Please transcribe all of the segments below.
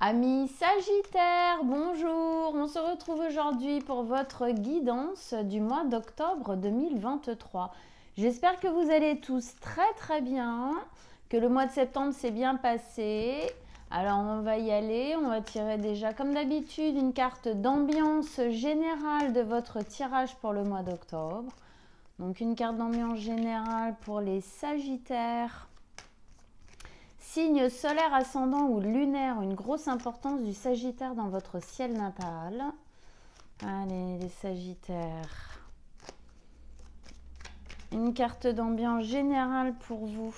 Amis Sagittaires, bonjour. On se retrouve aujourd'hui pour votre guidance du mois d'octobre 2023. J'espère que vous allez tous très bien, que le mois de septembre s'est bien passé. Alors on va y aller, on va tirer déjà comme d'habitude une carte d'ambiance générale de votre tirage pour le mois d'octobre. Donc une carte d'ambiance générale pour les Sagittaires. Signe solaire, ascendant ou lunaire, une grosse importance du Sagittaire dans votre ciel natal. Allez, les Sagittaires. Une carte d'ambiance générale pour vous.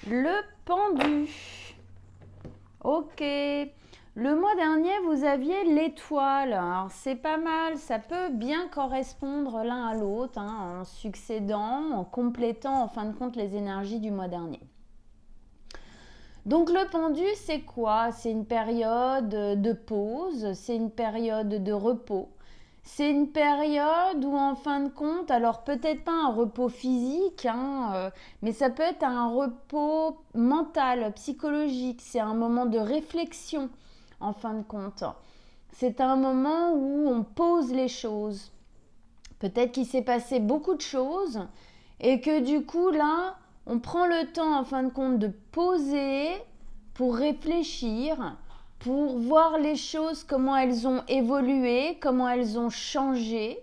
Le pendu. Ok. Le mois dernier, vous aviez l'étoile. Alors, c'est pas mal. Ça peut bien correspondre l'un à l'autre, en succédant, en complétant, en fin de compte, les énergies du mois dernier. Donc, le pendu, c'est quoi? C'est une période de pause, c'est une période de repos. C'est une période où, en fin de compte, alors peut-être pas un repos physique, mais ça peut être un repos mental, psychologique. C'est un moment de réflexion. En fin de compte, c'est un moment où on pose les choses. Peut-être qu'il s'est passé beaucoup de choses et que du coup là, on prend le temps en fin de compte de poser pour réfléchir, pour voir les choses, comment elles ont évolué, comment elles ont changé.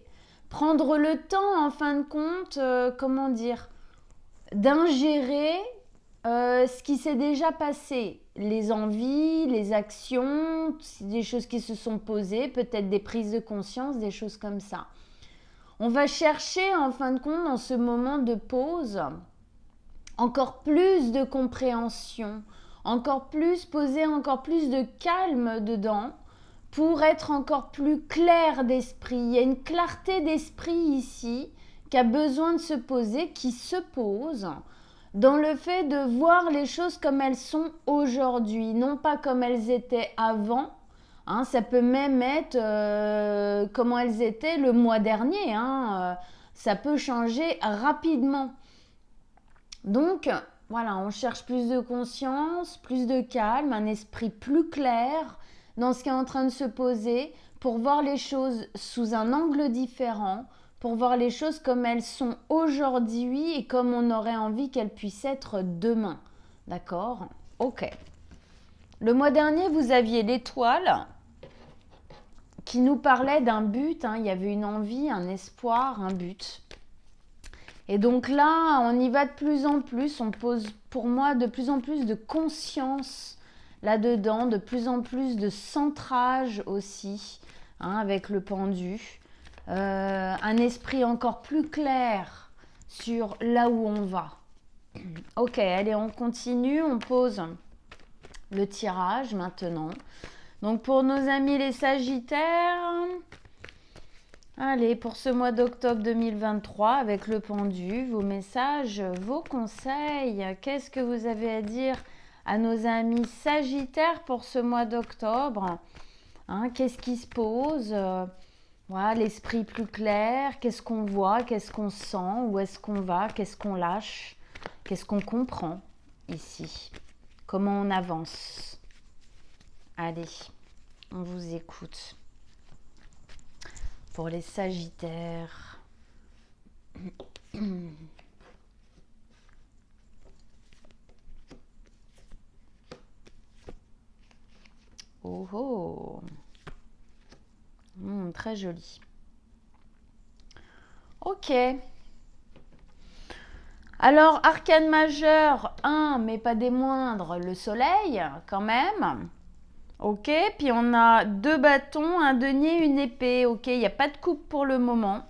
Prendre le temps en fin de compte, d'ingérer ce qui s'est déjà passé, les envies, les actions, des choses qui se sont posées, peut-être des prises de conscience, des choses comme ça. On va chercher en fin de compte dans ce moment de pause encore plus de compréhension, encore plus poser encore plus de calme dedans pour être encore plus clair d'esprit. Il y a une clarté d'esprit ici qui a besoin de se poser, qui se pose dans le fait de voir les choses comme elles sont aujourd'hui, non pas comme elles étaient avant. Ça peut même être comment elles étaient le mois dernier. Ça peut changer rapidement. Donc, voilà, on cherche plus de conscience, plus de calme, un esprit plus clair dans ce qui est en train de se poser pour voir les choses sous un angle différent, pour voir les choses comme elles sont aujourd'hui et comme on aurait envie qu'elles puissent être demain. D'accord? Ok. Le mois dernier, vous aviez l'étoile qui nous parlait d'un but. Il y avait une envie, un espoir, un but. Et donc là, on y va de plus en plus. On pose pour moi de plus en plus de conscience là-dedans, de plus en plus de centrage aussi, avec le pendu. Un esprit encore plus clair sur là où on va. Ok, allez, on continue, on pose le tirage maintenant. Donc pour nos amis les Sagittaires, allez, pour ce mois d'octobre 2023 avec le pendu, vos messages, vos conseils, qu'est-ce que vous avez à dire à nos amis Sagittaires pour ce mois d'octobre? Qu'est-ce qui se pose? Voilà, l'esprit plus clair, qu'est-ce qu'on voit, qu'est-ce qu'on sent, où est-ce qu'on va, qu'est-ce qu'on lâche, qu'est-ce qu'on comprend ici, comment on avance. Allez, on vous écoute. Pour les Sagittaires. Oh oh. Très joli. Ok. Alors, arcane majeur 1, mais pas des moindres, le soleil, quand même. Ok, puis on a 2 bâtons, un denier, une épée. Ok, il n'y a pas de coupe pour le moment.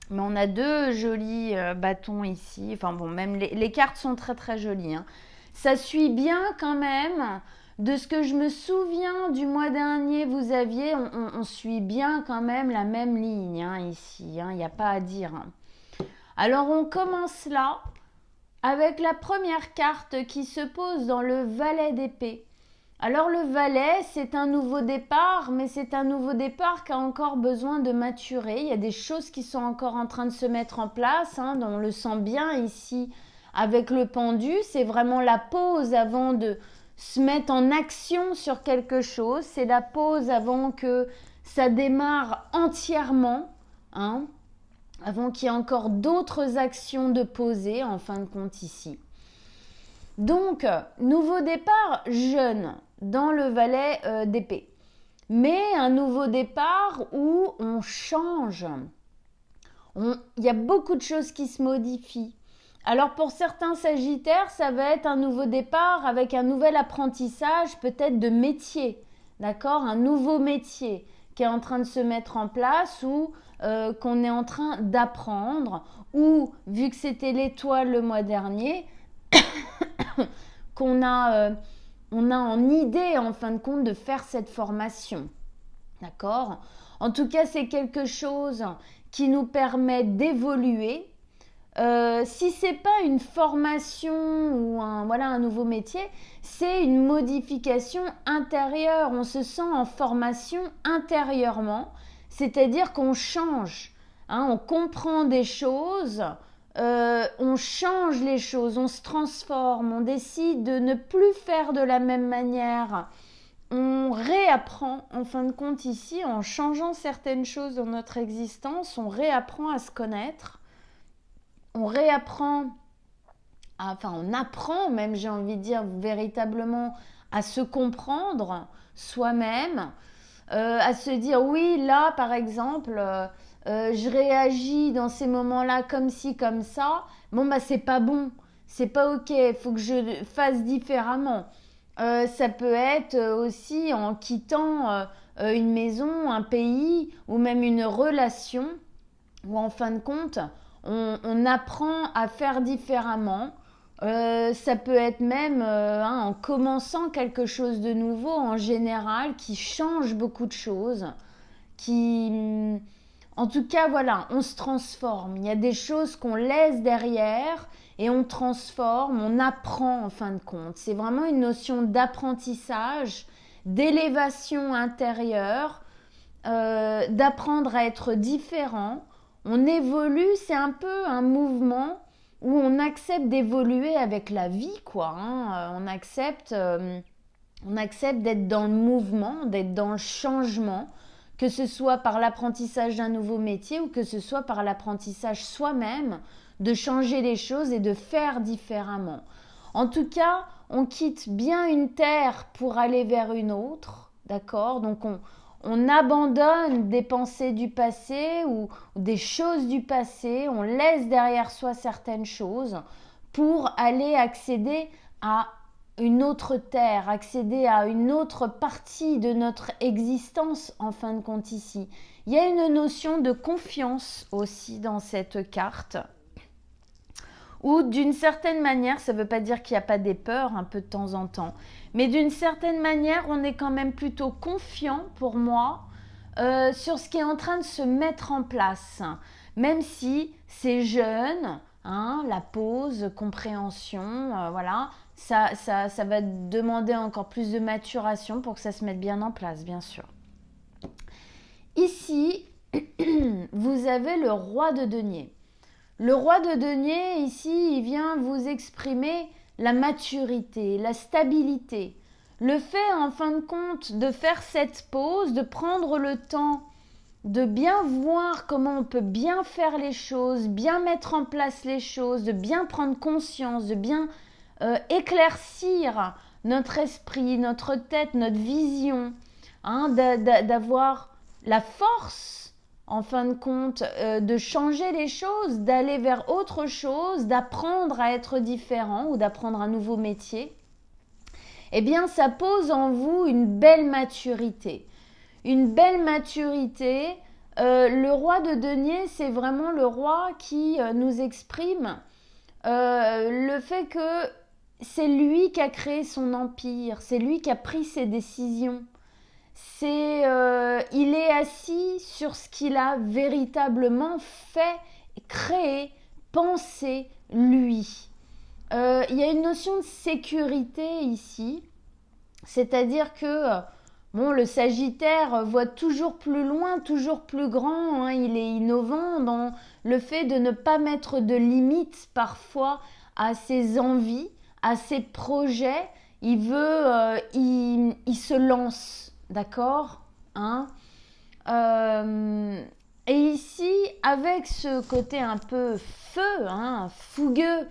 Mais on a 2 jolis bâtons ici. Enfin bon, même les cartes sont très jolies. Ça suit bien quand même. De ce que je me souviens du mois dernier, vous aviez, on suit bien quand même la même ligne ici. Il n'y a pas à dire. Alors on commence là avec la première carte qui se pose dans le valet d'épée. Alors le valet, c'est un nouveau départ, mais c'est un nouveau départ qui a encore besoin de maturer. Il y a des choses qui sont encore en train de se mettre en place, on le sent bien ici avec le pendu, c'est vraiment la pause avant de se mettre en action sur quelque chose. C'est la pause avant que ça démarre entièrement, hein, avant qu'il y ait encore d'autres actions de poser, en fin de compte ici. Donc, nouveau départ jeune dans le valet d'épée. Mais un nouveau départ où on change. Il y a beaucoup de choses qui se modifient. Alors pour certains sagittaires, ça va être un nouveau départ avec un nouvel apprentissage, peut-être de métier. D'accord ? Un nouveau métier qui est en train de se mettre en place ou qu'on est en train d'apprendre. Ou, vu que c'était l'étoile le mois dernier, on a en idée, en fin de compte, de faire cette formation. D'accord ? En tout cas, c'est quelque chose qui nous permet d'évoluer. Si ce n'est pas une formation ou un nouveau métier, c'est une modification intérieure. On se sent en formation intérieurement, c'est-à-dire qu'on change. On comprend des choses. On change les choses, on se transforme, on décide de ne plus faire de la même manière. On réapprend, en fin de compte ici, en changeant certaines choses dans notre existence, on réapprend à se connaître, on apprend même, j'ai envie de dire, véritablement à se comprendre soi-même, à se dire, oui, là, par exemple... je réagis dans ces moments-là comme ci, comme ça, c'est pas bon, c'est pas ok, il faut que je fasse différemment. Ça peut être aussi en quittant une maison, un pays ou même une relation où en fin de compte, on apprend à faire différemment. Ça peut être même en commençant quelque chose de nouveau en général qui change beaucoup de choses, en tout cas, voilà, on se transforme. Il y a des choses qu'on laisse derrière et on transforme, on apprend en fin de compte. C'est vraiment une notion d'apprentissage, d'élévation intérieure, d'apprendre à être différent. On évolue, c'est un peu un mouvement où on accepte d'évoluer avec la vie, quoi. On accepte d'être dans le mouvement, d'être dans le changement, que ce soit par l'apprentissage d'un nouveau métier ou que ce soit par l'apprentissage soi-même, de changer les choses et de faire différemment. En tout cas, on quitte bien une terre pour aller vers une autre, d'accord ? Donc on abandonne des pensées du passé ou des choses du passé, on laisse derrière soi certaines choses pour aller accéder à une autre terre, accéder à une autre partie de notre existence en fin de compte ici. Il y a une notion de confiance aussi dans cette carte, où d'une certaine manière, ça ne veut pas dire qu'il n'y a pas des peurs un peu de temps en temps, mais d'une certaine manière, on est quand même plutôt confiant pour moi sur ce qui est en train de se mettre en place, même si c'est jeune, la pause, compréhension, voilà. Ça va demander encore plus de maturation pour que ça se mette bien en place, bien sûr. Ici, vous avez le roi de denier. Le roi de denier, ici, il vient vous exprimer la maturité, la stabilité. Le fait, en fin de compte, de faire cette pause, de prendre le temps de bien voir comment on peut bien faire les choses, bien mettre en place les choses, de bien prendre conscience, de bien éclaircir notre esprit, notre tête, notre vision, d'avoir la force, en fin de compte, de changer les choses, d'aller vers autre chose, d'apprendre à être différent ou d'apprendre un nouveau métier, eh bien, ça pose en vous une belle maturité. Une belle maturité. Le roi de denier, c'est vraiment le roi qui nous exprime le fait que c'est lui qui a créé son empire, c'est lui qui a pris ses décisions. Il est assis sur ce qu'il a véritablement fait, créé, pensé, lui. Il y a une notion de sécurité ici, c'est-à-dire que le Sagittaire voit toujours plus loin, toujours plus grand, il est innovant dans le fait de ne pas mettre de limites parfois à ses envies, à ses projets. Il veut, il se lance, d'accord, hein. Et ici, avec ce côté un peu feu, hein, fougueux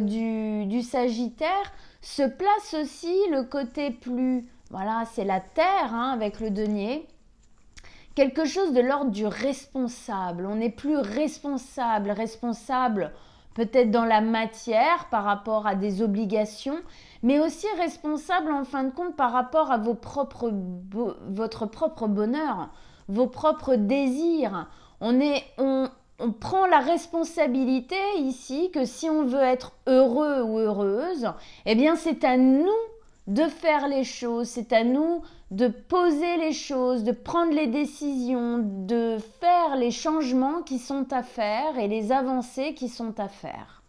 du Sagittaire, se place aussi le côté plus, voilà, c'est la terre, hein, avec le denier. Quelque chose de l'ordre du responsable. On n'est plus responsable peut-être dans la matière par rapport à des obligations, mais aussi responsable en fin de compte par rapport à votre propre bonheur, vos propres désirs. On prend la responsabilité ici que si on veut être heureux ou heureuse, eh bien c'est à nous de faire les choses, c'est à nous de poser les choses, de prendre les décisions, de faire les changements qui sont à faire et les avancées qui sont à faire.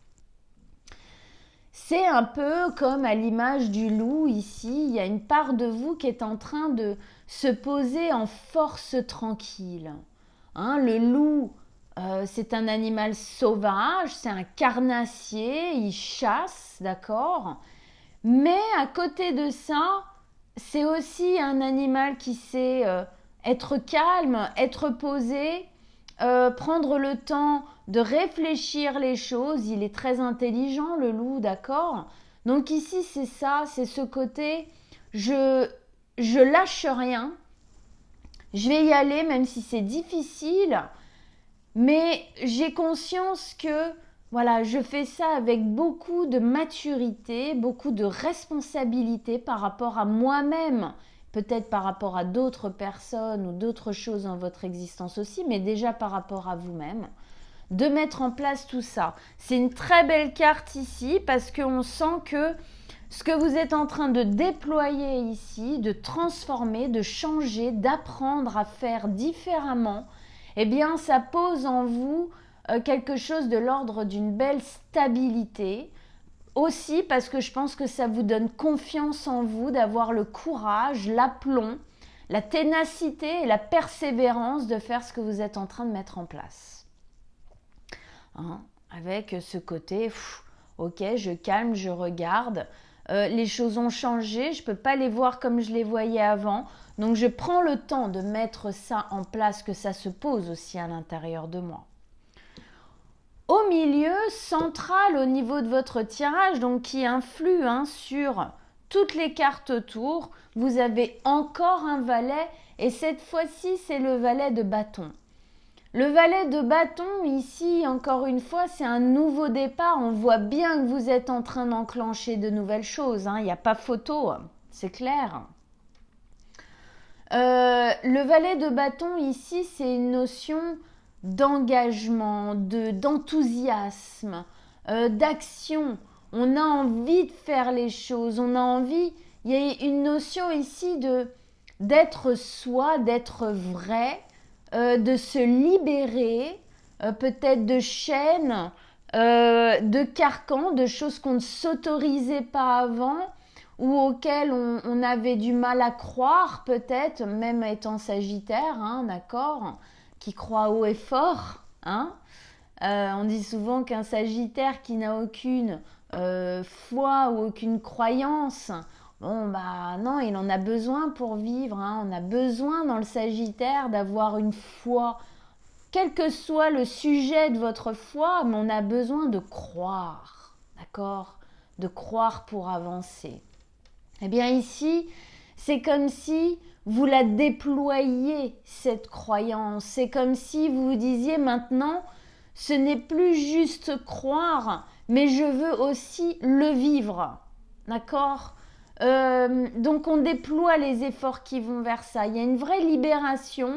C'est un peu comme à l'image du loup ici, il y a une part de vous qui est en train de se poser en force tranquille. Hein, le loup, c'est un animal sauvage, c'est un carnassier, il chasse, d'accord ? Mais à côté de ça, c'est aussi un animal qui sait être calme, être posé, prendre le temps de réfléchir les choses. Il est très intelligent, le loup, d'accord ? Donc ici, c'est ça, c'est ce côté, je lâche rien, je vais y aller même si c'est difficile, mais j'ai conscience que voilà, je fais ça avec beaucoup de maturité, beaucoup de responsabilité par rapport à moi-même, peut-être par rapport à d'autres personnes ou d'autres choses dans votre existence aussi, mais déjà par rapport à vous-même, de mettre en place tout ça. C'est une très belle carte ici parce qu'on sent que ce que vous êtes en train de déployer ici, de transformer, de changer, d'apprendre à faire différemment, eh bien ça pose en vous quelque chose de l'ordre d'une belle stabilité. Aussi parce que je pense que ça vous donne confiance en vous, d'avoir le courage, l'aplomb, la ténacité et la persévérance de faire ce que vous êtes en train de mettre en place. Hein, avec ce côté, ok, je calme, je regarde. Les choses ont changé, je ne peux pas les voir comme je les voyais avant. Donc je prends le temps de mettre ça en place, que ça se pose aussi à l'intérieur de moi. Au milieu, central au niveau de votre tirage, donc qui influe sur toutes les cartes autour, vous avez encore un valet et cette fois-ci, c'est le valet de bâton. Le valet de bâton, ici, encore une fois, c'est un nouveau départ. On voit bien que vous êtes en train d'enclencher de nouvelles choses. Il n'y a pas photo, c'est clair. Le valet de bâton, ici, c'est une notion d'engagement, d'enthousiasme, d'action. On a envie de faire les choses, on a envie, il y a une notion ici d'être soi, d'être vrai, de se libérer, peut-être de chaînes, de carcans, de choses qu'on ne s'autorisait pas avant ou auxquelles on avait du mal à croire peut-être, même étant Sagittaire, d'accord, qui croit haut et fort. On dit souvent qu'un Sagittaire qui n'a aucune foi ou aucune croyance, bon bah non, il en a besoin pour vivre. On a besoin dans le Sagittaire d'avoir une foi, quel que soit le sujet de votre foi, mais on a besoin de croire, d'accord, de croire pour avancer. Eh bien ici, c'est comme si vous la déployiez, cette croyance. C'est comme si vous vous disiez maintenant, ce n'est plus juste croire, mais je veux aussi le vivre. D'accord ? Donc on déploie les efforts qui vont vers ça. Il y a une vraie libération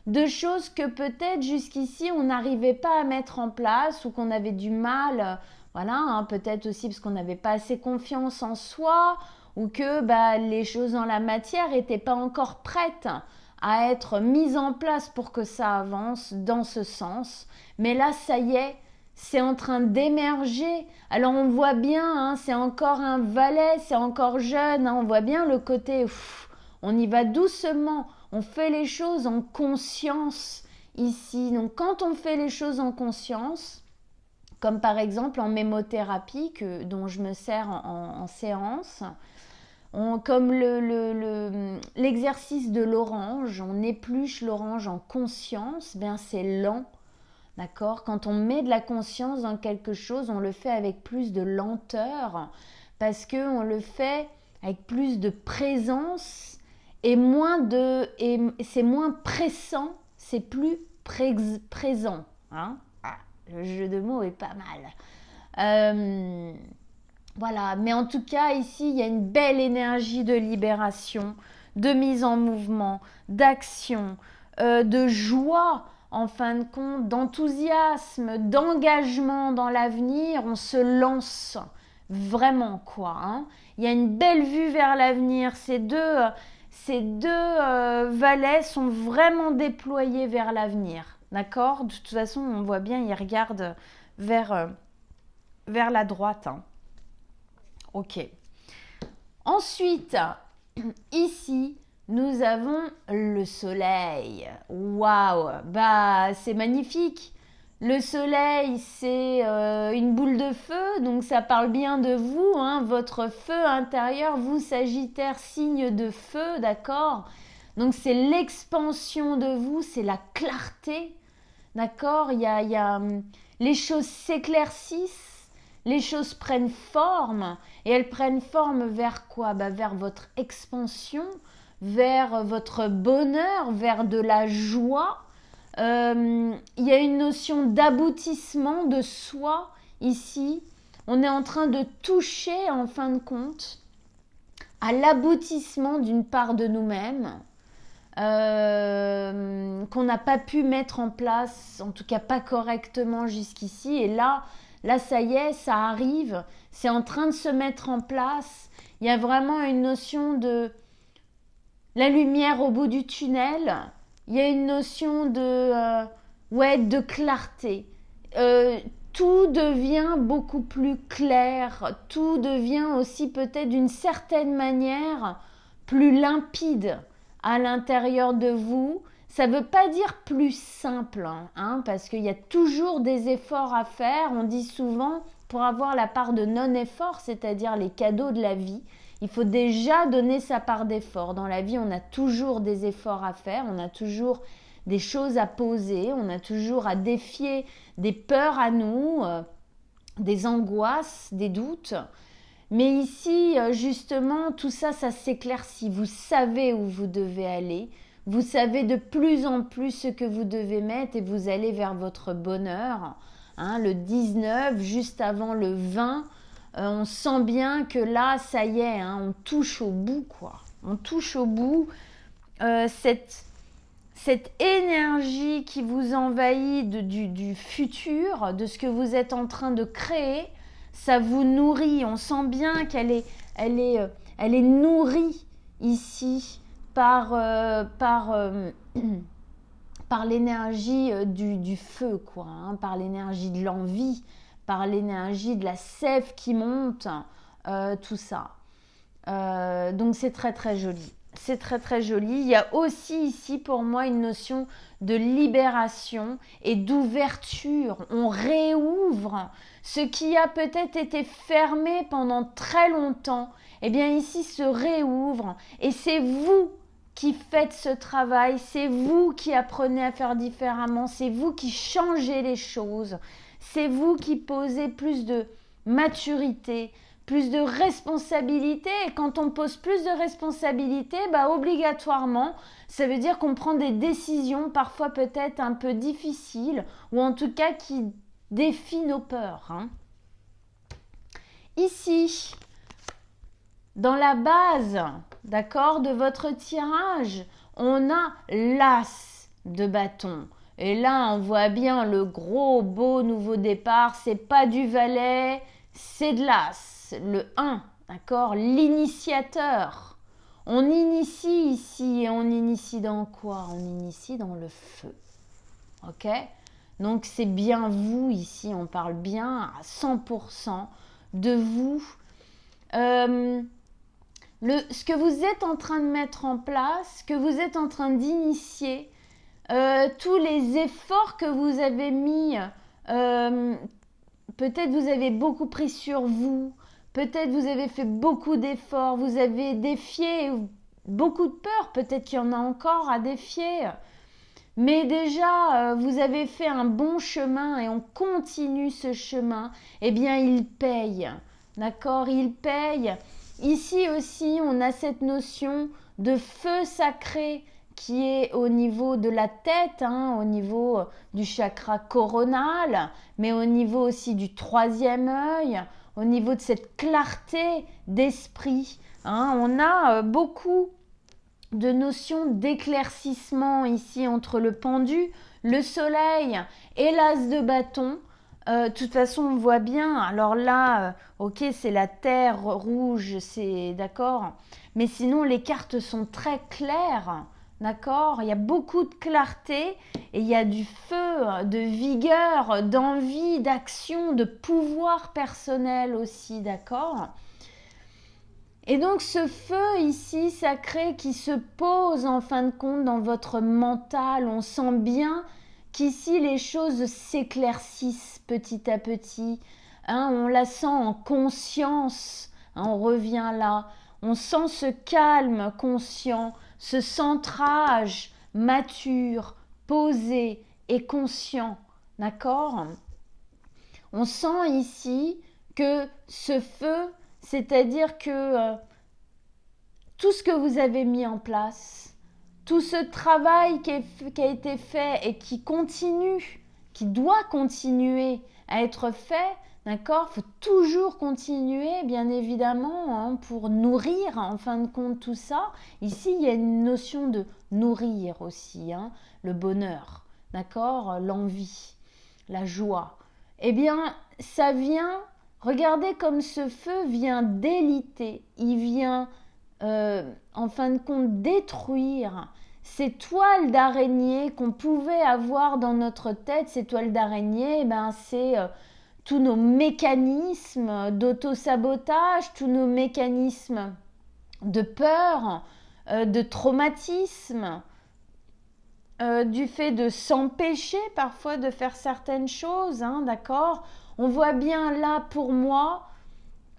de choses que peut-être jusqu'ici on n'arrivait pas à mettre en place ou qu'on avait du mal. Voilà, peut-être aussi parce qu'on n'avait pas assez confiance en soi ou que les choses dans la matière n'étaient pas encore prêtes à être mises en place pour que ça avance dans ce sens. Mais là, ça y est, c'est en train d'émerger. Alors on voit bien, c'est encore un valet, c'est encore jeune, on voit bien le côté, on y va doucement, on fait les choses en conscience ici. Donc quand on fait les choses en conscience, comme par exemple en mémothérapie dont je me sers en séance. Comme l'exercice de l'orange, on épluche l'orange en conscience, bien c'est lent, d'accord? Quand on met de la conscience dans quelque chose, on le fait avec plus de lenteur, parce qu'on le fait avec plus de présence et c'est moins pressant, c'est plus présent, hein? Le jeu de mots est pas mal. Voilà, mais en tout cas, ici, il y a une belle énergie de libération, de mise en mouvement, d'action, de joie, en fin de compte, d'enthousiasme, d'engagement dans l'avenir. On se lance vraiment, quoi, hein. Il y a une belle vue vers l'avenir. Ces deux valets sont vraiment déployés vers l'avenir, d'accord? De toute façon, on voit bien, ils regardent vers la droite, hein. Ok. Ensuite, ici, nous avons le soleil. Waouh, bah c'est magnifique. Le soleil, c'est une boule de feu, donc ça parle bien de vous, hein, votre feu intérieur, vous Sagittaire, signe de feu, d'accord? Donc c'est l'expansion de vous, c'est la clarté, d'accord? Les choses s'éclaircissent. Les choses prennent forme, et elles prennent forme vers quoi? Vers votre expansion, vers votre bonheur, vers de la joie. Il y a une notion d'aboutissement de soi ici. On est en train de toucher, en fin de compte, à l'aboutissement d'une part de nous-mêmes qu'on n'a pas pu mettre en place, en tout cas pas correctement jusqu'ici. Et là, ça y est, ça arrive, c'est en train de se mettre en place. Il y a vraiment une notion de la lumière au bout du tunnel. Il y a une notion de clarté. Tout devient beaucoup plus clair. Tout devient aussi peut-être d'une certaine manière plus limpide à l'intérieur de vous. Ça ne veut pas dire plus simple, hein, parce qu'il y a toujours des efforts à faire. On dit souvent, pour avoir la part de non-effort, c'est-à-dire les cadeaux de la vie, il faut déjà donner sa part d'effort. Dans la vie, on a toujours des efforts à faire, on a toujours des choses à poser, on a toujours à défier des peurs à nous, des angoisses, des doutes. Mais ici, justement, tout ça, ça s'éclaircit. Vous savez où vous devez aller. Vous savez de plus en plus ce que vous devez mettre et vous allez vers votre bonheur. Hein, le 19, juste avant le 20, on sent bien que là, ça y est, hein, on touche au bout, quoi. On touche au bout. Cette énergie qui vous envahit du futur, de ce que vous êtes en train de créer, ça vous nourrit. On sent bien qu'elle est nourrie ici par l'énergie du feu, quoi, hein, par l'énergie de l'envie, par l'énergie de la sève qui monte, tout ça. Donc c'est très très joli. C'est très très joli. Il y a aussi ici pour moi une notion de libération et d'ouverture. On réouvre ce qui a peut-être été fermé pendant très longtemps. Eh bien ici se réouvre et c'est vous qui faites ce travail, c'est vous qui apprenez à faire différemment, c'est vous qui changez les choses, c'est vous qui posez plus de maturité, plus de responsabilité. Et quand on pose plus de responsabilité, obligatoirement, ça veut dire qu'on prend des décisions parfois peut-être un peu difficiles ou en tout cas qui défient nos peurs, hein. Ici, dans la base, d'accord, de votre tirage, on a l'as de bâton. Et là, on voit bien le gros, beau nouveau départ. C'est pas du valet, c'est de l'as. Le 1, d'accord, l'initiateur. On initie ici et on initie dans quoi? On initie dans le feu. Ok? Donc, c'est bien vous ici. On parle bien à 100% de vous. Ce que vous êtes en train de mettre en place, ce que vous êtes en train d'initier, tous les efforts que vous avez mis peut-être vous avez beaucoup pris sur vous, peut-être vous avez fait beaucoup d'efforts, vous avez défié beaucoup de peurs, peut-être qu'il y en a encore à défier. Mais déjà, vous avez fait un bon chemin et on continue ce chemin. Eh bien, il paye. D'accord? Il paye. Ici aussi, on a cette notion de feu sacré qui est au niveau de la tête, hein, au niveau du chakra coronal, mais au niveau aussi du troisième œil, au niveau de cette clarté d'esprit. Hein. On a beaucoup de notions d'éclaircissement ici entre le pendu, le soleil et l'as de bâton. De toute façon, on voit bien. Alors là, ok, c'est la terre rouge, c'est d'accord. Mais sinon, les cartes sont très claires. D'accord? Il y a beaucoup de clarté et il y a du feu, de vigueur, d'envie, d'action, de pouvoir personnel aussi. D'accord? Et donc ce feu ici sacré qui se pose en fin de compte dans votre mental, on sent bien qu'ici les choses s'éclaircissent petit à petit. Hein, on la sent en conscience, hein, on revient là. On sent ce calme conscient, ce centrage mature, posé et conscient. D'accord? On sent ici que ce feu, c'est-à-dire que tout ce que vous avez mis en place, tout ce travail qui a été fait et qui continue, qui doit continuer à être fait, d'accord? Il faut toujours continuer, bien évidemment, hein, pour nourrir, en fin de compte, tout ça. Ici, il y a une notion de nourrir aussi, hein, le bonheur, d'accord? L'envie, la joie. Eh bien, ça vient, regardez comme ce feu vient déliter, il vient en fin de compte détruire ces toiles d'araignée qu'on pouvait avoir dans notre tête. Ces toiles d'araignée, ben, c'est tous nos mécanismes d'auto-sabotage, tous nos mécanismes de peur, de traumatisme, du fait de s'empêcher parfois de faire certaines choses, hein, d'accord? On voit bien là pour moi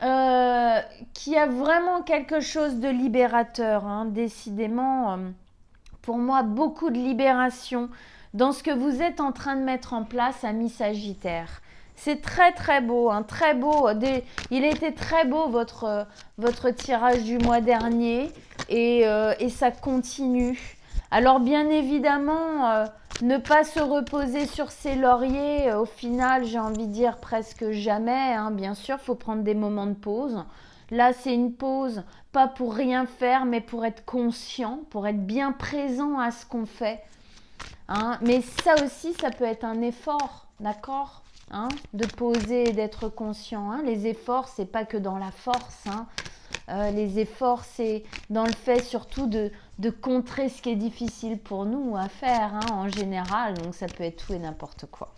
qu'il y a vraiment quelque chose de libérateur, hein, décidément, pour moi, beaucoup de libération dans ce que vous êtes en train de mettre en place, ami Sagittaire. C'est très très beau, hein, très beau. Il était très beau votre tirage du mois dernier et ça continue. Alors bien évidemment, ne pas se reposer sur ses lauriers, au final, j'ai envie de dire presque jamais. Hein. Bien sûr, il faut prendre des moments de pause. Là, c'est une pause, pas pour rien faire, mais pour être conscient, pour être bien présent à ce qu'on fait. Hein. Mais ça aussi, ça peut être un effort, d'accord? Hein, de poser et d'être conscient. Hein. Les efforts, c'est pas que dans la force. Hein. Les efforts, c'est dans le fait surtout de contrer ce qui est difficile pour nous à faire, hein, en général. Donc ça peut être tout et n'importe quoi.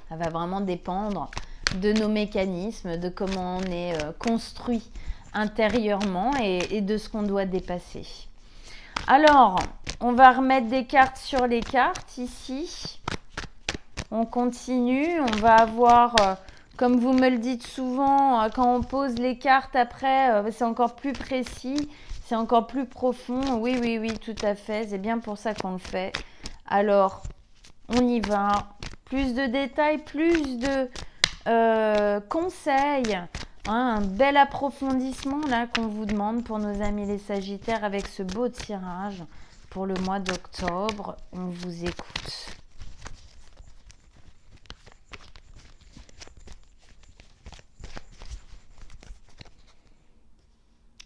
Ça va vraiment dépendre de nos mécanismes, de comment on est construit intérieurement et de ce qu'on doit dépasser. Alors, on va remettre des cartes sur les cartes ici. On continue, on va avoir, comme vous me le dites souvent, quand on pose les cartes après, c'est encore plus précis, c'est encore plus profond. Oui, oui, oui, tout à fait, c'est bien pour ça qu'on le fait. Alors, on y va. Plus de détails, plus de conseils. Hein, un bel approfondissement là qu'on vous demande pour nos amis les Sagittaires avec ce beau tirage pour le mois d'octobre. On vous écoute.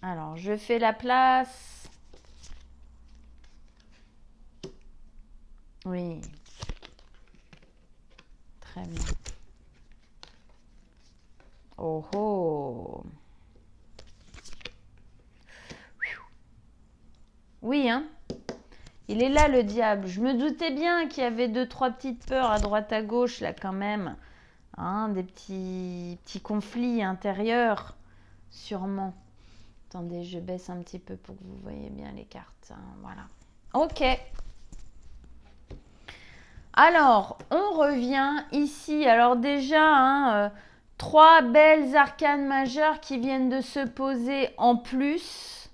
Alors, je fais la place. Oui. Très bien. Oh oh. Oui, hein. Il est là, le diable. Je me doutais bien qu'il y avait 2-3 petites peurs à droite à gauche, là, quand même. Hein, des petits conflits intérieurs, sûrement. Attendez, je baisse un petit peu pour que vous voyez bien les cartes. Hein, voilà. Ok. Alors, on revient ici. Alors déjà, hein, 3 belles arcanes majeures qui viennent de se poser en plus.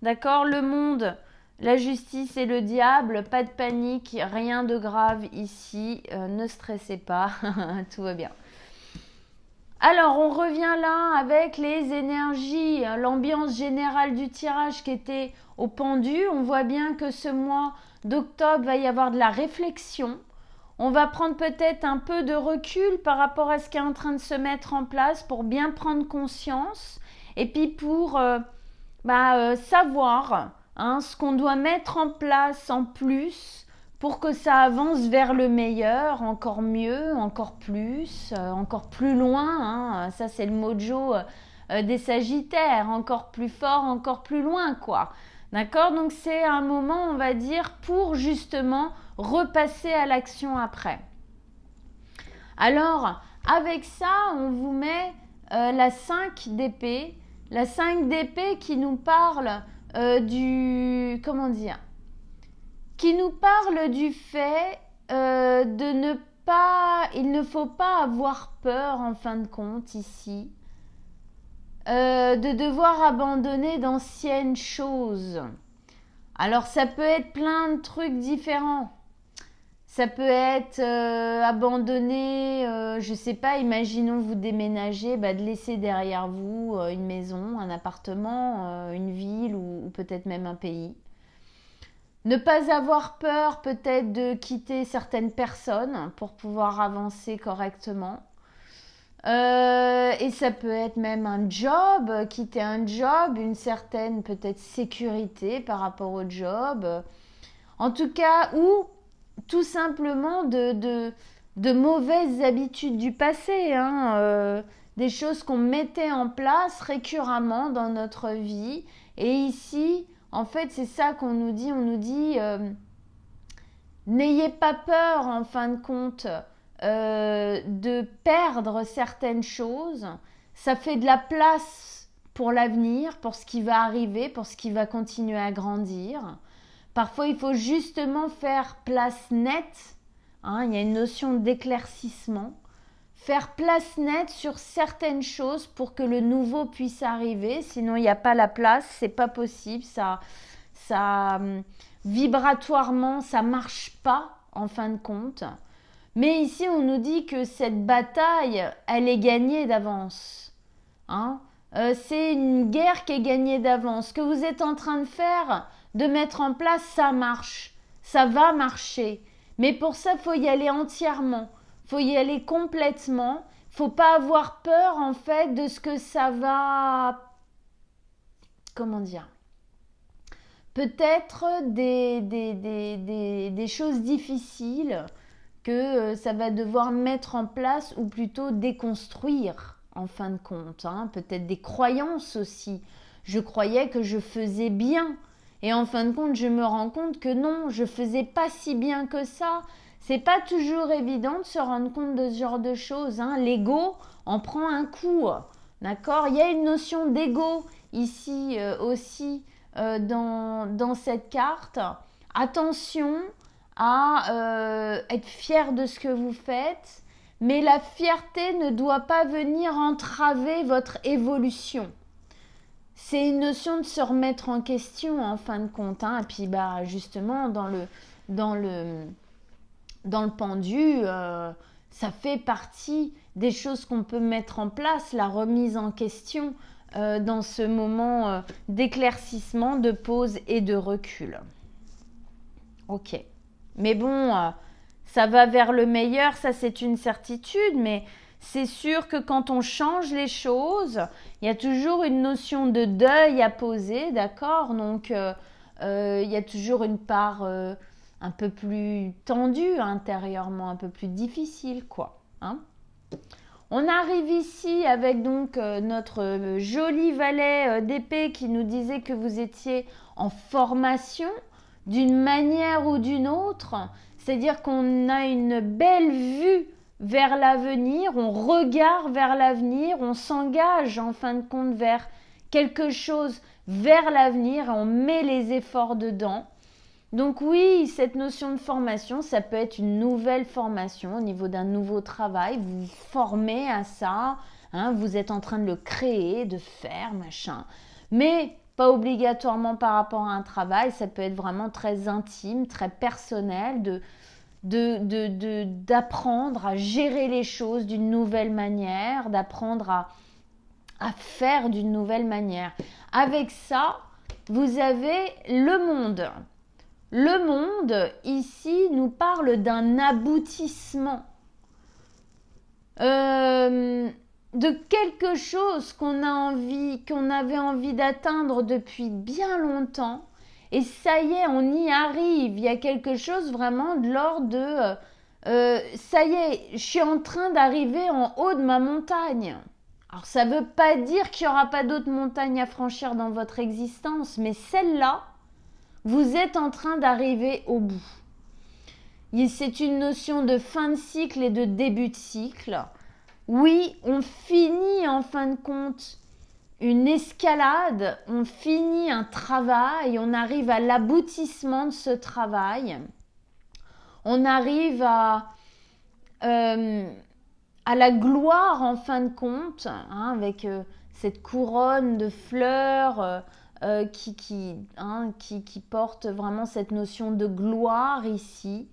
D'accord? Le monde, la justice et le diable. Pas de panique, rien de grave ici. Ne stressez pas, tout va bien. Alors, on revient là avec les énergies, l'ambiance générale du tirage qui était au pendu. On voit bien que ce mois d'octobre va y avoir de la réflexion. On va prendre peut-être un peu de recul par rapport à ce qui est en train de se mettre en place pour bien prendre conscience et puis pour savoir hein, ce qu'on doit mettre en place en plus pour que ça avance vers le meilleur, encore mieux, encore plus loin. Hein. Ça, c'est le mojo des Sagittaires, encore plus fort, encore plus loin, quoi. D'accord? Donc, c'est un moment, on va dire, pour justement repasser à l'action après. Alors, avec ça, on vous met la 5 d'épée. La 5 d'épée qui nous parle qui nous parle du fait de ne pas, il ne faut pas avoir peur en fin de compte ici, de devoir abandonner d'anciennes choses. Alors ça peut être plein de trucs différents. Ça peut être abandonner, je sais pas, imaginons vous déménagez, de laisser derrière vous une maison, un appartement, une ville ou peut-être même un pays. Ne pas avoir peur peut-être de quitter certaines personnes pour pouvoir avancer correctement. Et ça peut être même un job, quitter un job, une certaine peut-être sécurité par rapport au job. En tout cas, ou tout simplement de mauvaises habitudes du passé, hein, des choses qu'on mettait en place récurremment dans notre vie. Et ici, en fait, c'est ça qu'on nous dit. On nous dit, n'ayez pas peur, en fin de compte, de perdre certaines choses. Ça fait de la place pour l'avenir, pour ce qui va arriver, pour ce qui va continuer à grandir. Parfois, il faut justement faire place nette. Hein, il y a une notion d'éclaircissement. Faire place nette sur certaines choses pour que le nouveau puisse arriver. Sinon, il n'y a pas la place. C'est pas possible. Ça vibratoirement, ça marche pas en fin de compte. Mais ici, on nous dit que cette bataille, elle est gagnée d'avance. Hein, c'est une guerre qui est gagnée d'avance. Ce que vous êtes en train de faire, de mettre en place, ça marche. Ça va marcher. Mais pour ça, il faut y aller entièrement. Il faut y aller complètement. Il ne faut pas avoir peur, en fait, de ce que ça va... Comment dire? Peut-être des choses difficiles que ça va devoir mettre en place ou plutôt déconstruire en fin de compte. Hein. Peut-être des croyances aussi. Je croyais que je faisais bien. Et en fin de compte, je me rends compte que non, je faisais pas si bien que ça. C'est pas toujours évident de se rendre compte de ce genre de choses. Hein. L'ego en prend un coup. D'accord? Il y a une notion d'ego ici aussi dans cette carte. Attention à être fier de ce que vous faites, mais la fierté ne doit pas venir entraver votre évolution. C'est une notion de se remettre en question en fin de compte. Hein. Et puis justement dans le pendu, ça fait partie des choses qu'on peut mettre en place, la remise en question dans ce moment d'éclaircissement, de pause et de recul. Ok. Mais bon, ça va vers le meilleur, ça c'est une certitude, mais c'est sûr que quand on change les choses, il y a toujours une notion de deuil à poser, d'accord? Donc, il y a toujours une part un peu plus tendue intérieurement, un peu plus difficile, quoi. Hein? On arrive ici avec donc notre joli valet d'épée qui nous disait que vous étiez en formation d'une manière ou d'une autre. C'est-à-dire qu'on a une belle vue vers l'avenir, on regarde vers l'avenir, on s'engage en fin de compte vers quelque chose vers l'avenir et on met les efforts dedans. Donc oui, cette notion de formation, ça peut être une nouvelle formation au niveau d'un nouveau travail. Vous vous formez à ça, hein, vous êtes en train de le créer, de faire, machin. Mais pas obligatoirement par rapport à un travail, ça peut être vraiment très intime, très personnel, d'apprendre à gérer les choses d'une nouvelle manière, d'apprendre à faire d'une nouvelle manière. Avec ça, vous avez le monde. Le monde, ici, nous parle d'un aboutissement. De quelque chose qu'on avait envie d'atteindre depuis bien longtemps. Et ça y est, on y arrive. Il y a quelque chose vraiment de l'ordre de ça y est, je suis en train d'arriver en haut de ma montagne. Alors ça ne veut pas dire qu'il n'y aura pas d'autres montagnes à franchir dans votre existence, mais celle-là, vous êtes en train d'arriver au bout. C'est une notion de fin de cycle et de début de cycle. Oui, on finit en fin de compte une escalade, on finit un travail, on arrive à l'aboutissement de ce travail. On arrive à la gloire en fin de compte, hein, avec cette couronne de fleurs qui porte vraiment cette notion de gloire ici.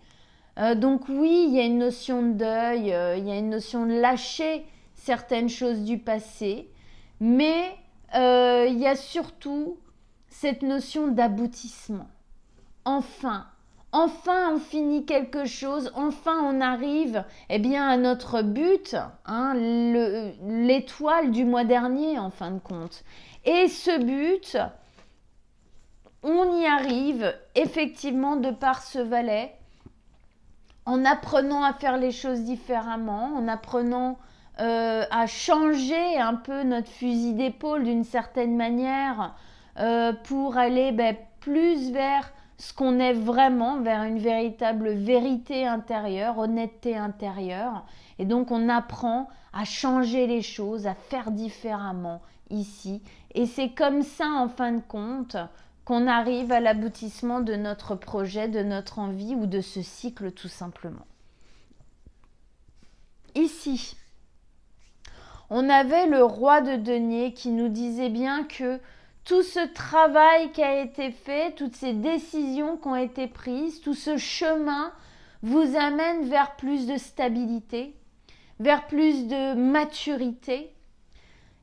Donc oui, il y a une notion de deuil, il y a une notion de lâcher certaines choses du passé, mais il y a surtout cette notion d'aboutissement. Enfin on finit quelque chose, enfin on arrive à notre but, hein, l'étoile du mois dernier en fin de compte. Et ce but, on y arrive effectivement de par ce valet, en apprenant à faire les choses différemment, en apprenant à changer un peu notre fusil d'épaule d'une certaine manière pour aller plus vers ce qu'on est vraiment, vers une véritable vérité intérieure, honnêteté intérieure. Et donc on apprend à changer les choses, à faire différemment ici. Et c'est comme ça en fin de compte qu'on arrive à l'aboutissement de notre projet, de notre envie ou de ce cycle tout simplement. Ici, on avait le roi de denier qui nous disait bien que tout ce travail qui a été fait, toutes ces décisions qui ont été prises, tout ce chemin vous amène vers plus de stabilité, vers plus de maturité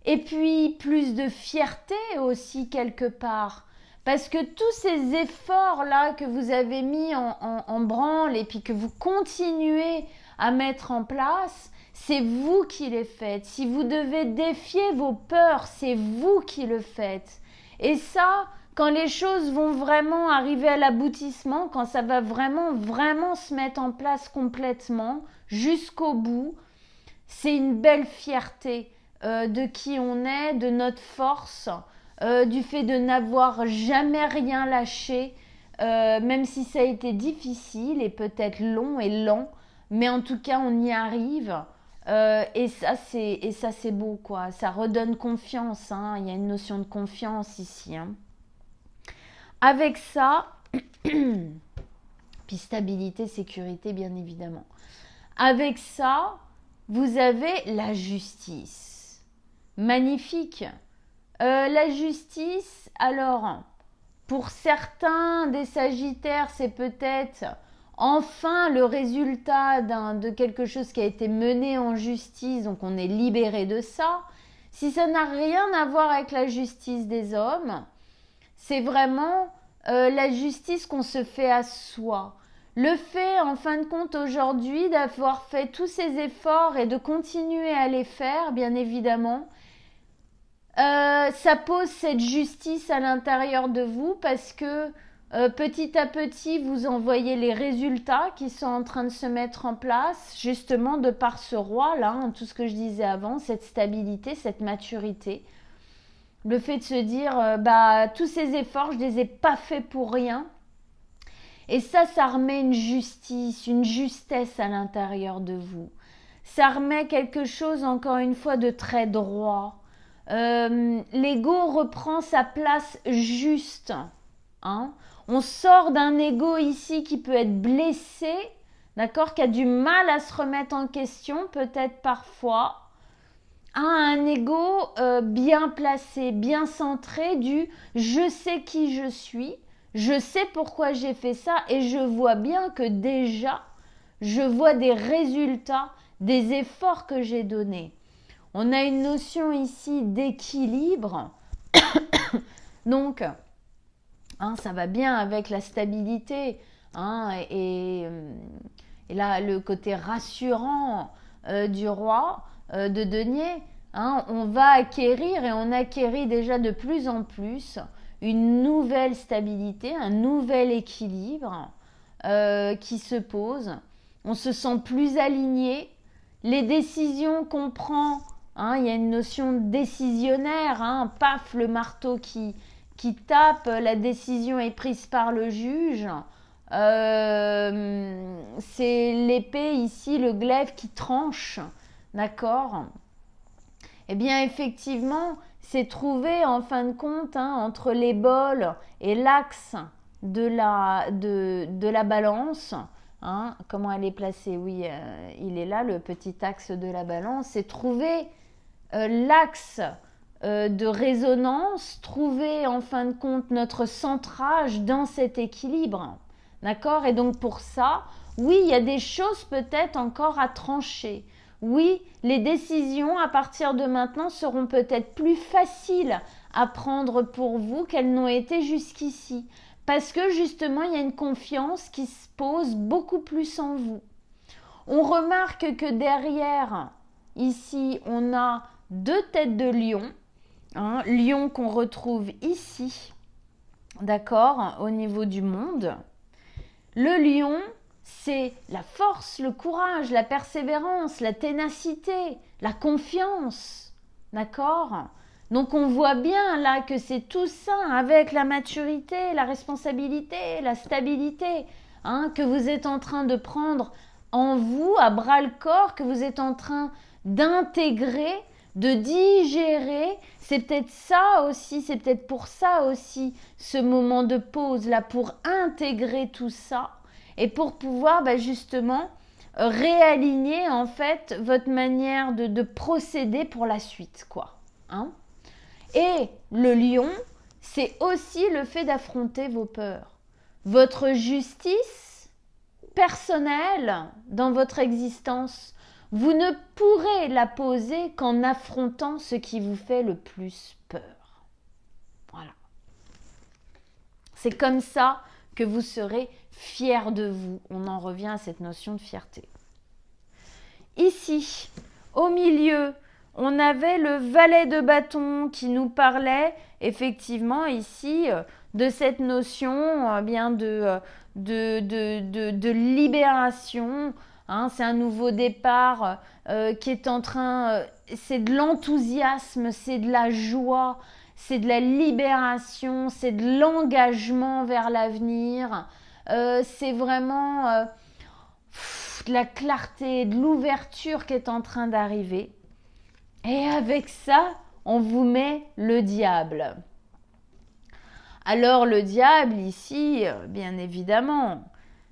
et puis plus de fierté aussi quelque part. Parce que tous ces efforts-là que vous avez mis en branle et puis que vous continuez à mettre en place, c'est vous qui les faites. Si vous devez défier vos peurs, c'est vous qui le faites. Et ça, quand les choses vont vraiment arriver à l'aboutissement, quand ça va vraiment se mettre en place complètement, jusqu'au bout, c'est une belle fierté de qui on est, de notre force, du fait de n'avoir jamais rien lâché, même si ça a été difficile et peut-être long et lent, mais en tout cas on y arrive. Et ça c'est beau quoi, ça redonne confiance, hein. Il y a une notion de confiance ici, hein. Avec ça, puis stabilité, sécurité bien évidemment. Avec ça, vous avez la justice. Magnifique. La justice, alors, pour certains des Sagittaires, c'est peut-être enfin le résultat de quelque chose qui a été mené en justice, donc on est libéré de ça. Si ça n'a rien à voir avec la justice des hommes, c'est vraiment la justice qu'on se fait à soi. Le fait, en fin de compte, aujourd'hui, d'avoir fait tous ces efforts et de continuer à les faire, bien évidemment, ça pose cette justice à l'intérieur de vous parce que petit à petit, vous envoyez les résultats qui sont en train de se mettre en place, justement de par ce roi-là, hein, tout ce que je disais avant, cette stabilité, cette maturité. Le fait de se dire, tous ces efforts, je ne les ai pas faits pour rien. Et ça remet une justice, une justesse à l'intérieur de vous. Ça remet quelque chose, encore une fois, de très droit. L'ego reprend sa place juste. hein. On sort d'un ego ici qui peut être blessé, d'accord, qui a du mal à se remettre en question, peut-être parfois, à un ego bien placé, bien centré du je sais qui je suis, je sais pourquoi j'ai fait ça et je vois bien que déjà, je vois des résultats des efforts que j'ai donnés. On a une notion ici d'équilibre, donc hein, ça va bien avec la stabilité hein, et là le côté rassurant du roi de denier. Hein, on va acquérir et on acquérit déjà de plus en plus une nouvelle stabilité, un nouvel équilibre qui se pose. On se sent plus aligné. Les décisions qu'on prend, hein, il y a une notion décisionnaire, hein, paf, le marteau qui tape, la décision est prise par le juge. C'est l'épée ici, le glaive qui tranche, d'accord. Eh bien, effectivement, c'est trouvé en fin de compte hein, entre les bols et l'axe de la balance. Hein, comment elle est placée? Oui, il est là, le petit axe de la balance. C'est trouver l'axe de résonance, trouver en fin de compte notre centrage dans cet équilibre. D'accord? Et donc pour ça, oui, il y a des choses peut-être encore à trancher. Oui, les décisions à partir de maintenant seront peut-être plus faciles à prendre pour vous qu'elles n'ont été jusqu'ici. Parce que justement, il y a une confiance qui se pose beaucoup plus en vous. On remarque que derrière, ici, on a deux têtes de lion. Hein, lion qu'on retrouve ici, d'accord, au niveau du monde. Le lion, c'est la force, le courage, la persévérance, la ténacité, la confiance, d'accord. Donc on voit bien là que c'est tout ça avec la maturité, la responsabilité, la stabilité hein, que vous êtes en train de prendre en vous à bras le corps, que vous êtes en train d'intégrer, de digérer. C'est peut-être ça aussi, c'est peut-être pour ça aussi ce moment de pause là, pour intégrer tout ça et pour pouvoir justement réaligner en fait votre manière de procéder pour la suite quoi. Hein. Et le lion, c'est aussi le fait d'affronter vos peurs. Votre justice personnelle dans votre existence, vous ne pourrez la poser qu'en affrontant ce qui vous fait le plus peur. Voilà. C'est comme ça que vous serez fier de vous. On en revient à cette notion de fierté. Ici, au milieu, on avait le valet de bâton qui nous parlait effectivement ici de cette notion bien de libération. Hein, c'est un nouveau départ qui est en train, c'est de l'enthousiasme, c'est de la joie, c'est de la libération, c'est de l'engagement vers l'avenir. C'est vraiment de la clarté, de l'ouverture qui est en train d'arriver. Et avec ça, on vous met le diable. Alors le diable ici, bien évidemment,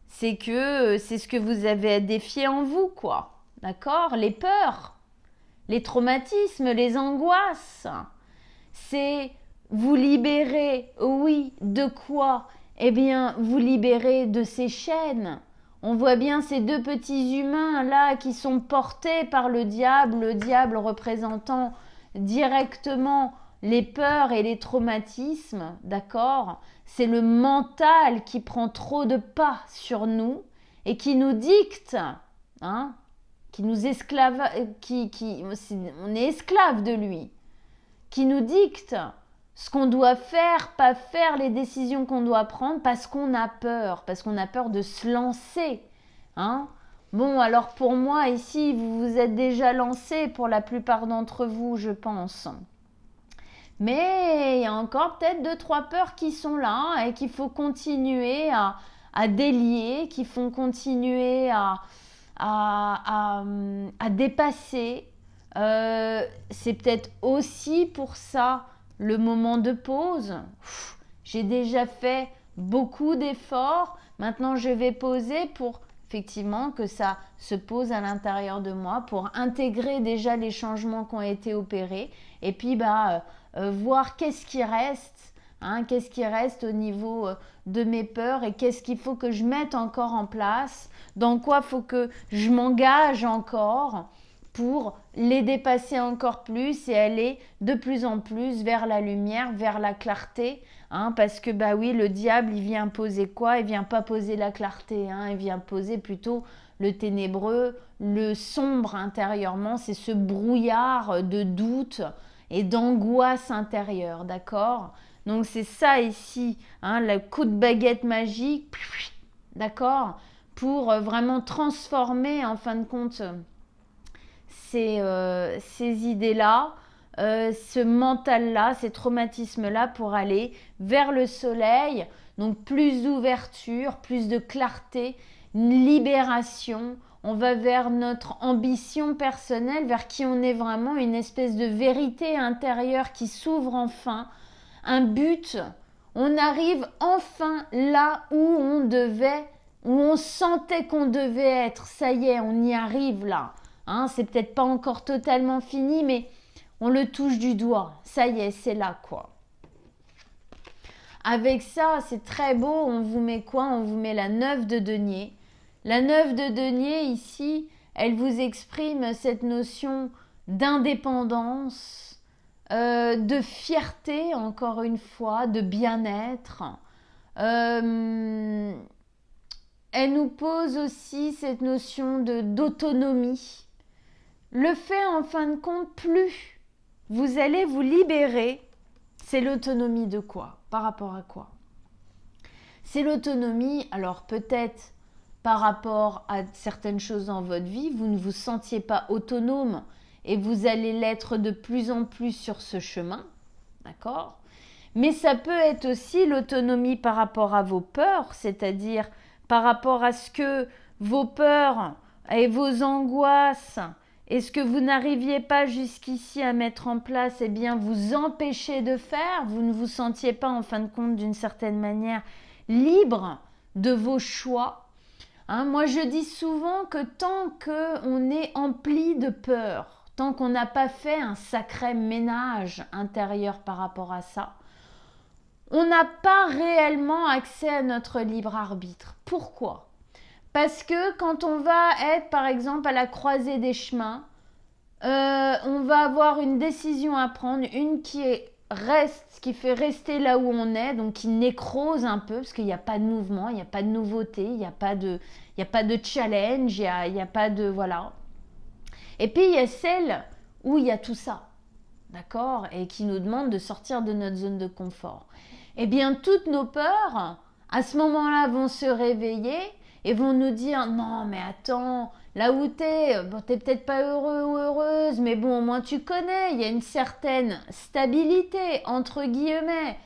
c'est ce que vous avez à défier en vous, quoi. D'accord? Les peurs, les traumatismes, les angoisses. C'est vous libérer, oui, de quoi? Eh bien, vous libérer de ces chaînes. On voit bien ces deux petits humains là qui sont portés par le diable représentant directement les peurs et les traumatismes, d'accord? C'est le mental qui prend trop de pas sur nous et qui nous dicte, hein, qui nous esclave, on est esclave de lui, qui nous dicte ce qu'on doit faire, pas faire, les décisions qu'on doit prendre parce qu'on a peur de se lancer. Hein. Bon, alors pour moi, ici, vous vous êtes déjà lancé pour la plupart d'entre vous, je pense. Mais il y a encore peut-être 2-3 peurs qui sont là et qu'il faut continuer à délier, qu'il faut continuer à dépasser. C'est peut-être aussi pour ça le moment de pause. J'ai déjà fait beaucoup d'efforts. Maintenant, je vais poser pour effectivement que ça se pose à l'intérieur de moi, pour intégrer déjà les changements qui ont été opérés et puis voir qu'est-ce qui reste, qu'est-ce qui reste au niveau de mes peurs et qu'est-ce qu'il faut que je mette encore en place, dans quoi il faut que je m'engage encore pour les dépasser encore plus et aller de plus en plus vers la lumière, vers la clarté, parce que oui, le diable, il vient poser quoi? Il vient pas poser la clarté, il vient poser plutôt le ténébreux, le sombre intérieurement, c'est ce brouillard de doute et d'angoisse intérieure, d'accord? Donc c'est ça ici, le coup de baguette magique, d'accord? Pour vraiment transformer en fin de compte ces idées-là, ce mental-là, ces traumatismes-là pour aller vers le soleil. Donc plus d'ouverture, plus de clarté, une libération. On va vers notre ambition personnelle, vers qui on est vraiment, une espèce de vérité intérieure qui s'ouvre enfin, un but. On arrive enfin là où on devait, où on sentait qu'on devait être. Ça y est, on y arrive là. C'est peut-être pas encore totalement fini, mais on le touche du doigt. Ça y est, c'est là, quoi. Avec ça, c'est très beau. On vous met quoi? On vous met la 9 de denier. La 9 de denier, ici, elle vous exprime cette notion d'indépendance, de fierté, encore une fois, de bien-être. Elle nous pose aussi cette notion d'autonomie. Le fait, en fin de compte, plus vous allez vous libérer, c'est l'autonomie de quoi? Par rapport à quoi? C'est l'autonomie, alors peut-être par rapport à certaines choses dans votre vie, vous ne vous sentiez pas autonome et vous allez l'être de plus en plus sur ce chemin, d'accord? Mais ça peut être aussi l'autonomie par rapport à vos peurs, c'est-à-dire par rapport à ce que vos peurs et vos angoisses et ce que vous n'arriviez pas jusqu'ici à mettre en place, eh bien, vous empêchez de faire. Vous ne vous sentiez pas, en fin de compte, d'une certaine manière, libre de vos choix. Moi, je dis souvent que tant qu'on est empli de peur, tant qu'on n'a pas fait un sacré ménage intérieur par rapport à ça, on n'a pas réellement accès à notre libre arbitre. Pourquoi ? Parce que quand on va être, par exemple, à la croisée des chemins, on va avoir une décision à prendre, une qui fait rester là où on est, donc qui nécrose un peu, parce qu'il n'y a pas de mouvement, il n'y a pas de nouveauté, il n'y a pas de challenge, il n'y a pas de... Voilà. Et puis, il y a celle où il y a tout ça, d'accord ? Et qui nous demande de sortir de notre zone de confort. Eh bien, toutes nos peurs, à ce moment-là, vont se réveiller et vont nous dire « Non, mais attends, là où t'es peut-être pas heureux ou heureuse, mais bon, au moins tu connais, il y a une certaine stabilité, entre guillemets.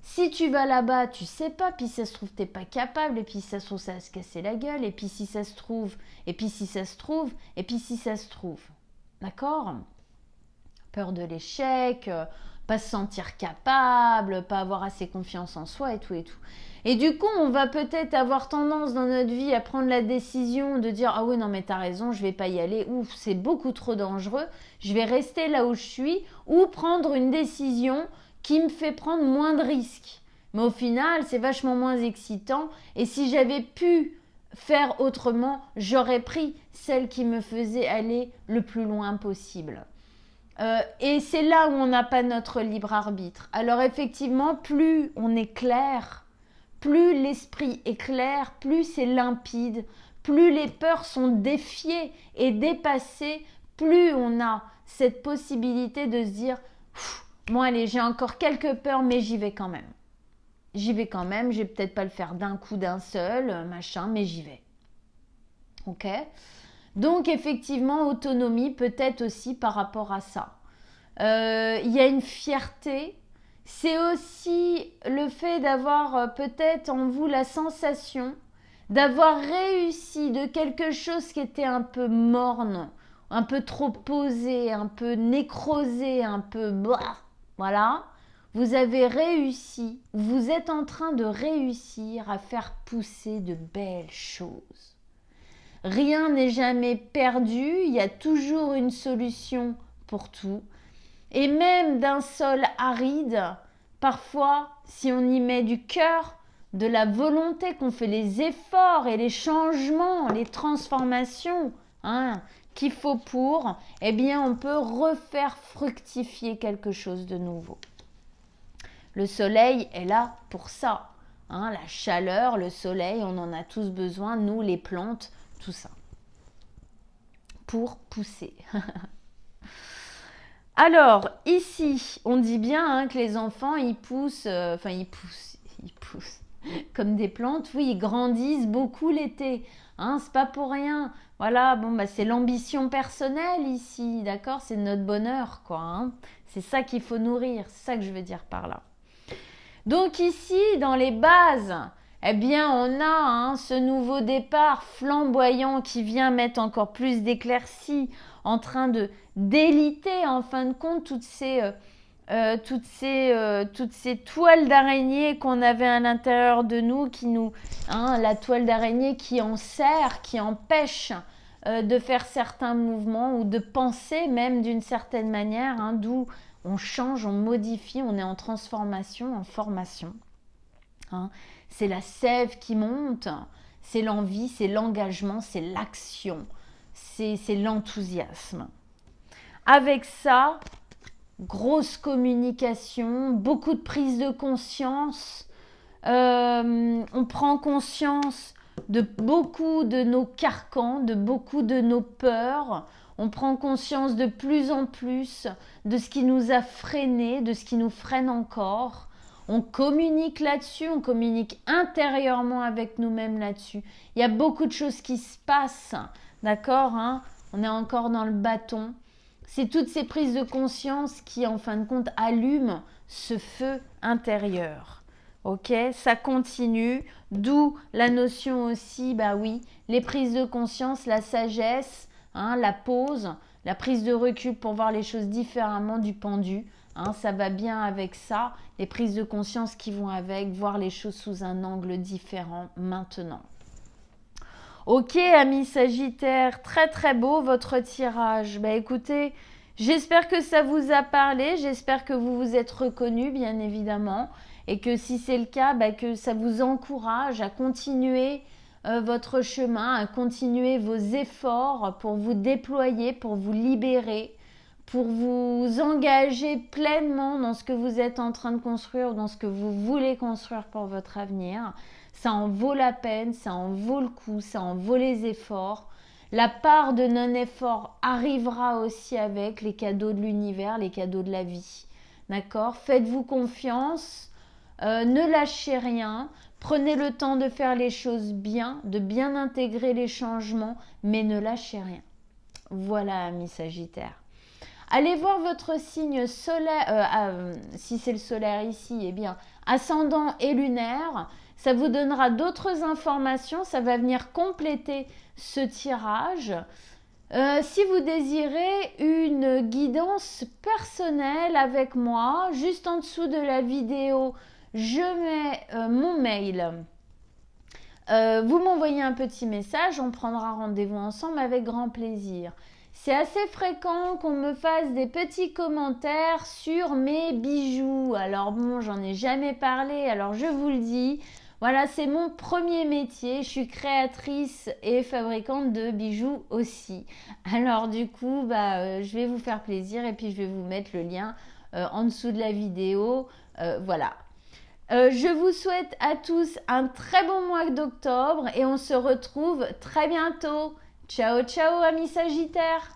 Si tu vas là-bas, tu sais pas, puis ça se trouve, t'es pas capable, et puis ça se trouve, ça va se casser la gueule, et puis si ça se trouve, et puis si ça se trouve, et puis si ça se trouve. D'accord ? Peur de l'échec, pas se sentir capable, pas avoir assez confiance en soi et tout et tout. Et du coup, on va peut-être avoir tendance dans notre vie à prendre la décision de dire « Ah oui, non mais t'as raison, je vais pas y aller, ouf, c'est beaucoup trop dangereux, je vais rester là où je suis » ou prendre une décision qui me fait prendre moins de risques. Mais au final, c'est vachement moins excitant et si j'avais pu faire autrement, j'aurais pris celle qui me faisait aller le plus loin possible. Et c'est là où on n'a pas notre libre arbitre. Alors effectivement, plus on est clair, plus l'esprit est clair, plus c'est limpide, plus les peurs sont défiées et dépassées, plus on a cette possibilité de se dire « Bon allez, j'ai encore quelques peurs, mais j'y vais quand même. J'y vais quand même, je vais peut-être pas le faire d'un coup, d'un seul, machin, mais j'y vais. » Ok ? Donc effectivement, autonomie peut-être aussi par rapport à ça. Il y a une fierté. C'est aussi le fait d'avoir peut-être en vous la sensation d'avoir réussi de quelque chose qui était un peu morne, un peu trop posé, un peu nécrosé, un peu blah, voilà. vous avez réussi, vous êtes en train de réussir à faire pousser de belles choses. Rien n'est jamais perdu, il y a toujours une solution pour tout. Et même d'un sol aride, parfois, si on y met du cœur, de la volonté, qu'on fait les efforts et les changements, les transformations qu'il faut pour, eh bien, on peut refaire fructifier quelque chose de nouveau. Le soleil est là pour ça. La chaleur, le soleil, on en a tous besoin, nous, les plantes, tout ça. Pour pousser. Alors, ici, on dit bien que les enfants, ils poussent comme des plantes. Oui, ils grandissent beaucoup l'été. C'est pas pour rien. Voilà, c'est l'ambition personnelle ici, d'accord? C'est notre bonheur, quoi. C'est ça qu'il faut nourrir, c'est ça que je veux dire par là. Donc ici, dans les bases, eh bien, on a ce nouveau départ flamboyant qui vient mettre encore plus d'éclaircies, en train de déliter en fin de compte toutes ces toiles d'araignée qu'on avait à l'intérieur de nous, la toile d'araignée qui enserre, qui empêche de faire certains mouvements ou de penser même d'une certaine manière, d'où on change, on modifie, on est en transformation, en formation. C'est la sève qui monte, c'est l'envie, c'est l'engagement, c'est l'action, c'est l'enthousiasme. Avec ça, grosse communication, beaucoup de prise de conscience. On prend conscience de beaucoup de nos carcans, de beaucoup de nos peurs. On prend conscience de plus en plus de ce qui nous a freinés, de ce qui nous freine encore. On communique là-dessus, on communique intérieurement avec nous-mêmes là-dessus. Il y a beaucoup de choses qui se passent, d'accord, on est encore dans le bâton. C'est toutes ces prises de conscience qui, en fin de compte, allument ce feu intérieur. Ok, ça continue, d'où la notion aussi, les prises de conscience, la sagesse, la pause, la prise de recul pour voir les choses différemment du pendu. Ça va bien avec ça, les prises de conscience qui vont avec, voir les choses sous un angle différent maintenant. Ok, amis Sagittaires, très très beau votre tirage. Écoutez, j'espère que ça vous a parlé, j'espère que vous vous êtes reconnus, bien évidemment, et que si c'est le cas, que ça vous encourage à continuer votre chemin, à continuer vos efforts pour vous déployer, pour vous libérer, pour vous engager pleinement dans ce que vous êtes en train de construire, dans ce que vous voulez construire pour votre avenir. Ça en vaut la peine, ça en vaut le coup, ça en vaut les efforts. La part de non-effort arrivera aussi avec les cadeaux de l'univers, les cadeaux de la vie. D'accord ? Faites-vous confiance, ne lâchez rien, prenez le temps de faire les choses bien, de bien intégrer les changements, mais ne lâchez rien. Voilà, amis Sagittaires. Allez voir votre signe solaire, si c'est le solaire ici, eh bien, ascendant et lunaire. Ça vous donnera d'autres informations, ça va venir compléter ce tirage. Si vous désirez une guidance personnelle avec moi, juste en dessous de la vidéo, je mets mon mail. Vous m'envoyez un petit message, on prendra rendez-vous ensemble avec grand plaisir. C'est assez fréquent qu'on me fasse des petits commentaires sur mes bijoux. Alors j'en ai jamais parlé, alors je vous le dis. Voilà, c'est mon premier métier. Je suis créatrice et fabricante de bijoux aussi. Alors du coup, je vais vous faire plaisir et puis je vais vous mettre le lien en dessous de la vidéo. Voilà. Je vous souhaite à tous un très bon mois d'octobre et on se retrouve très bientôt. Ciao, ciao, amis Sagittaires!